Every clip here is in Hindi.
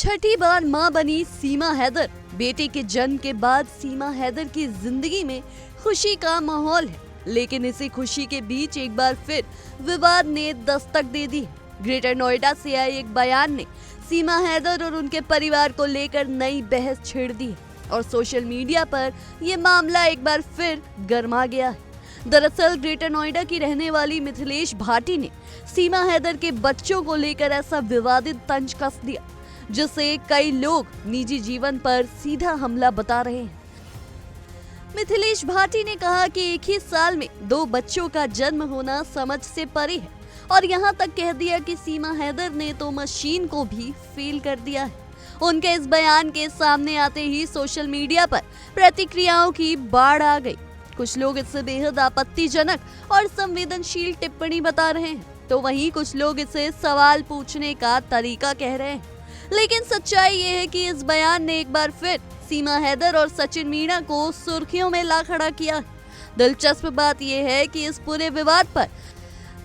छठी बार मां बनी सीमा हैदर। बेटे के जन्म के बाद सीमा हैदर की जिंदगी में खुशी का माहौल है, लेकिन इसी खुशी के बीच एक बार फिर विवाद ने दस्तक दे दी। ग्रेटर नोएडा से आए एक बयान ने सीमा हैदर और उनके परिवार को लेकर नई बहस छेड़ दी और सोशल मीडिया पर यह मामला एक बार फिर गर्मा गया है। दरअसल ग्रेटर नोएडा की रहने वाली मिथिलेश भाटी ने सीमा हैदर के बच्चों को लेकर ऐसा विवादित तंज कस दिया जिसे कई लोग निजी जीवन पर सीधा हमला बता रहे हैं। मिथिलेश भाटी ने कहा कि एक ही साल में 2 बच्चों का जन्म होना समझ से परे है और यहां तक कह दिया कि सीमा हैदर ने तो मशीन को भी फेल कर दिया है। उनके इस बयान के सामने आते ही सोशल मीडिया पर प्रतिक्रियाओं की बाढ़ आ गई। कुछ लोग इसे बेहद आपत्तिजनक और संवेदनशील टिप्पणी बता रहे हैं, तो वहीं कुछ लोग इसे सवाल पूछने का तरीका कह रहे हैं। लेकिन सच्चाई ये है कि इस बयान ने एक बार फिर सीमा हैदर और सचिन मीणा को सुर्खियों में ला खड़ा किया। दिलचस्प बात यह है कि इस पूरे विवाद पर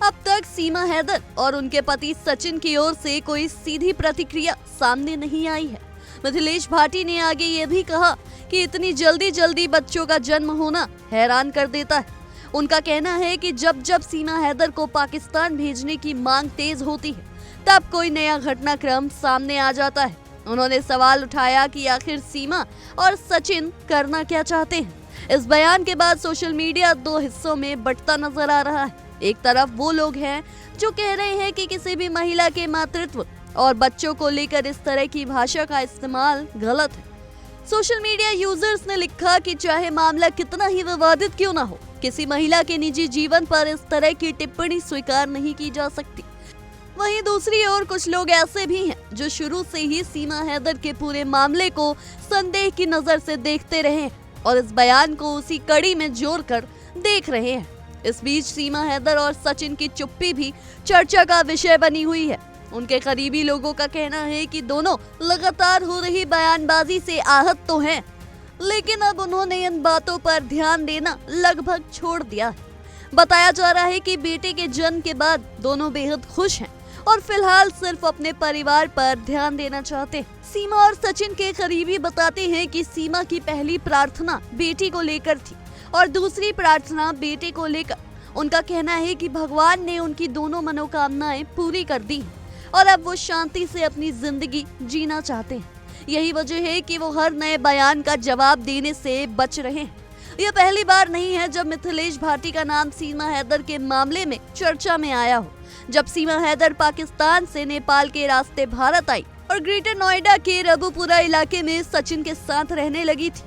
अब तक सीमा हैदर और उनके पति सचिन की ओर से कोई सीधी प्रतिक्रिया सामने नहीं आई है। मिथिलेश भाटी ने आगे ये भी कहा कि इतनी जल्दी बच्चों का जन्म होना हैरान कर देता है। उनका कहना है कि जब सीमा हैदर को पाकिस्तान भेजने की मांग तेज होती है तब कोई नया घटनाक्रम सामने आ जाता है। उन्होंने सवाल उठाया कि आखिर सीमा और सचिन करना क्या चाहते हैं। इस बयान के बाद सोशल मीडिया 2 हिस्सों में बंटता नजर आ रहा है। एक तरफ वो लोग हैं जो कह रहे हैं कि किसी भी महिला के मातृत्व और बच्चों को लेकर इस तरह की भाषा का इस्तेमाल गलत है। सोशल मीडिया यूजर्स ने लिखा कि चाहे मामला कितना ही विवादित क्यों ना हो, किसी महिला के निजी जीवन पर इस तरह की टिप्पणी स्वीकार नहीं की जा सकती। वहीं दूसरी ओर कुछ लोग ऐसे भी हैं जो शुरू से ही सीमा हैदर के पूरे मामले को संदेह की नजर से देखते रहे हैं और इस बयान को उसी कड़ी में जोड़कर देख रहे हैं। इस बीच सीमा हैदर और सचिन की चुप्पी भी चर्चा का विषय बनी हुई है। उनके करीबी लोगों का कहना है कि दोनों लगातार हो रही बयानबाजी से आहत तो हैं, लेकिन अब उन्होंने इन बातों पर ध्यान देना लगभग छोड़ दिया है। बताया जा रहा है कि बेटे के जन्म के बाद दोनों बेहद खुश हैं और फिलहाल सिर्फ अपने परिवार पर ध्यान देना चाहते हैं। सीमा और सचिन के करीबी बताते हैं कि सीमा की पहली प्रार्थना बेटी को लेकर थी और दूसरी प्रार्थना बेटे को लेकर। उनका कहना है कि भगवान ने उनकी दोनों मनोकामनाएं पूरी कर दी हैं और अब वो शांति से अपनी जिंदगी जीना चाहते हैं। यही वजह है कि वो हर नए बयान का जवाब देने से बच रहे हैं। यह पहली बार नहीं है जब मिथिलेश भाटी का नाम सीमा हैदर के मामले में चर्चा में आया हो। जब सीमा हैदर पाकिस्तान से नेपाल के रास्ते भारत आई और ग्रेटर नोएडा के रबुपुरा इलाके में सचिन के साथ रहने लगी थी,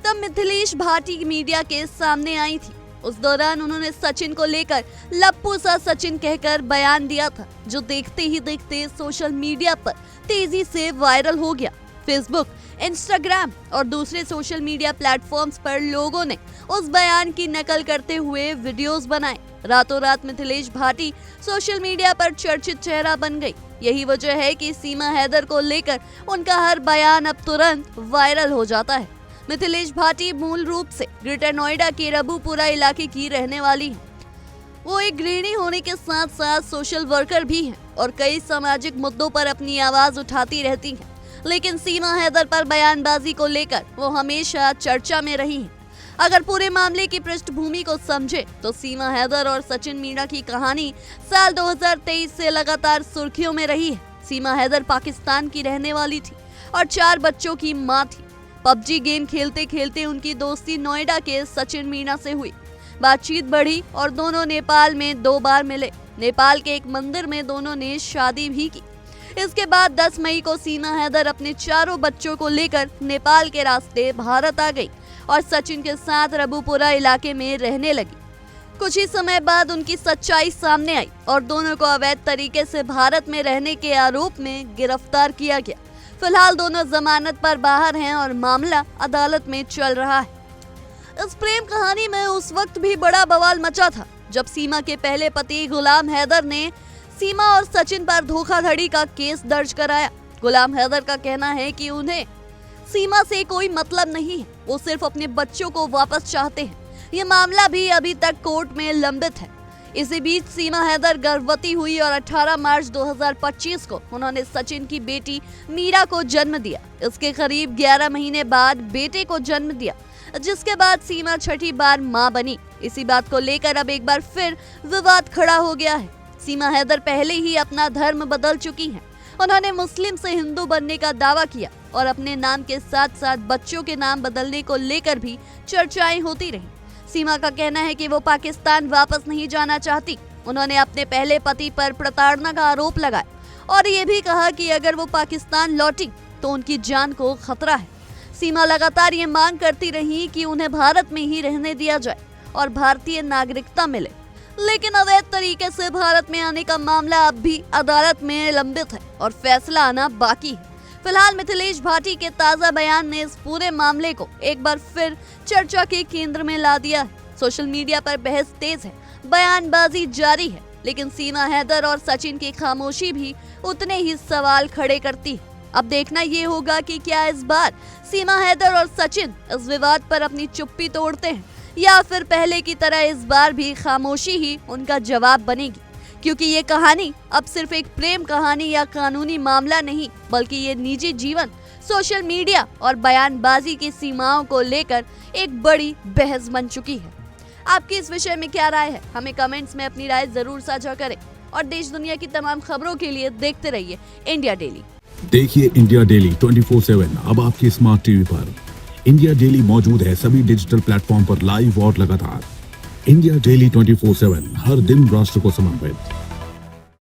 तब मिथिलेश भाटी मीडिया के सामने आई थी। उस दौरान उन्होंने सचिन को लेकर लप्पू सा सचिन कहकर बयान दिया था, जो देखते ही देखते सोशल मीडिया पर तेजी से वायरल हो गया। फेसबुक, इंस्टाग्राम और दूसरे सोशल मीडिया प्लेटफॉर्म्स पर लोगों ने उस बयान की नकल करते हुए वीडियोस बनाए। रातों रात मिथिलेश भाटी सोशल मीडिया पर चर्चित चेहरा बन गई। यही वजह है कि सीमा हैदर को लेकर उनका हर बयान अब तुरंत वायरल हो जाता है। मिथिलेश भाटी मूल रूप से ग्रेटर नोएडा के रबुपुरा इलाके की रहने वाली है। वो एक गृहिणी होने के साथ साथ सोशल वर्कर भी हैं और कई सामाजिक मुद्दों पर अपनी आवाज उठाती रहती हैं। लेकिन सीमा हैदर पर बयानबाजी को लेकर वो हमेशा चर्चा में रही हैं। अगर पूरे मामले की पृष्ठभूमि को समझे तो सीमा हैदर और सचिन मीणा की कहानी साल 2023 से लगातार सुर्खियों में रही है। सीमा हैदर पाकिस्तान की रहने वाली थी और 4 बच्चों की मां थी। पबजी गेम खेलते खेलते उनकी दोस्ती नोएडा के सचिन मीणा से हुई। बातचीत बढ़ी और दोनों नेपाल में 2 बार मिले। नेपाल के एक मंदिर में दोनों ने शादी भी की। इसके बाद 10 मई को सीमा हैदर अपने 4 बच्चों को लेकर नेपाल के रास्ते भारत आ गई और सचिन के साथ रबुपुरा इलाके में रहने लगी। कुछ ही समय बाद उनकी सच्चाई सामने आई और दोनों को अवैध तरीके से भारत में रहने के आरोप में गिरफ्तार किया गया। फिलहाल दोनों जमानत पर बाहर हैं और मामला अदालत में चल रहा है। इस प्रेम कहानी में उस वक्त भी बड़ा बवाल मचा था जब सीमा के पहले पति गुलाम हैदर ने सीमा और सचिन पर धोखाधड़ी का केस दर्ज कराया। गुलाम हैदर का कहना है कि उन्हें सीमा से कोई मतलब नहीं है, वो सिर्फ अपने बच्चों को वापस चाहते हैं। ये मामला भी अभी तक कोर्ट में लंबित है। इसी बीच सीमा हैदर गर्भवती हुई और 18 मार्च 2025 को उन्होंने सचिन की बेटी मीरा को जन्म दिया। इसके करीब 11 महीने बाद बेटे को जन्म दिया, जिसके बाद सीमा छठी बार मां बनी। इसी बात को लेकर अब एक बार फिर विवाद खड़ा हो गया है। सीमा हैदर पहले ही अपना धर्म बदल चुकी हैं। उन्होंने मुस्लिम से हिंदू बनने का दावा किया और अपने नाम के साथ साथ बच्चों के नाम बदलने को लेकर भी चर्चाएं होती रही। सीमा का कहना है कि वो पाकिस्तान वापस नहीं जाना चाहती। उन्होंने अपने पहले पति पर प्रताड़ना का आरोप लगाया और ये भी कहा कि अगर वो पाकिस्तान लौटी तो उनकी जान को खतरा है। सीमा लगातार ये मांग करती रही कि उन्हें भारत में ही रहने दिया जाए और भारतीय नागरिकता मिले, लेकिन अवैध तरीके से भारत में आने का मामला अब भी अदालत में लंबित है और फैसला आना बाकी है। फिलहाल मिथिलेश भाटी के ताजा बयान ने इस पूरे मामले को एक बार फिर चर्चा के केंद्र में ला दिया है। सोशल मीडिया पर बहस तेज है, बयानबाजी जारी है, लेकिन सीमा हैदर और सचिन की खामोशी भी उतने ही सवाल खड़े करती है। अब देखना ये होगा कि क्या इस बार सीमा हैदर और सचिन इस विवाद पर अपनी चुप्पी तोड़ते हैं या फिर पहले की तरह इस बार भी खामोशी ही उनका जवाब बनेगी, क्योंकि ये कहानी अब सिर्फ एक प्रेम कहानी या कानूनी मामला नहीं, बल्कि ये निजी जीवन, सोशल मीडिया और बयानबाजी की सीमाओं को लेकर एक बड़ी बहस बन चुकी है। आपकी इस विषय में क्या राय है? हमें कमेंट्स में अपनी राय जरूर साझा करें और देश दुनिया की तमाम खबरों के लिए देखते रहिए इंडिया डेली। देखिए इंडिया डेली 24/7 अब आपके स्मार्ट टीवी पर। इंडिया डेली मौजूद है सभी डिजिटल प्लेटफॉर्म पर लाइव और लगातार। इंडिया डेली 24/7 हर दिन राष्ट्र को समर्पित।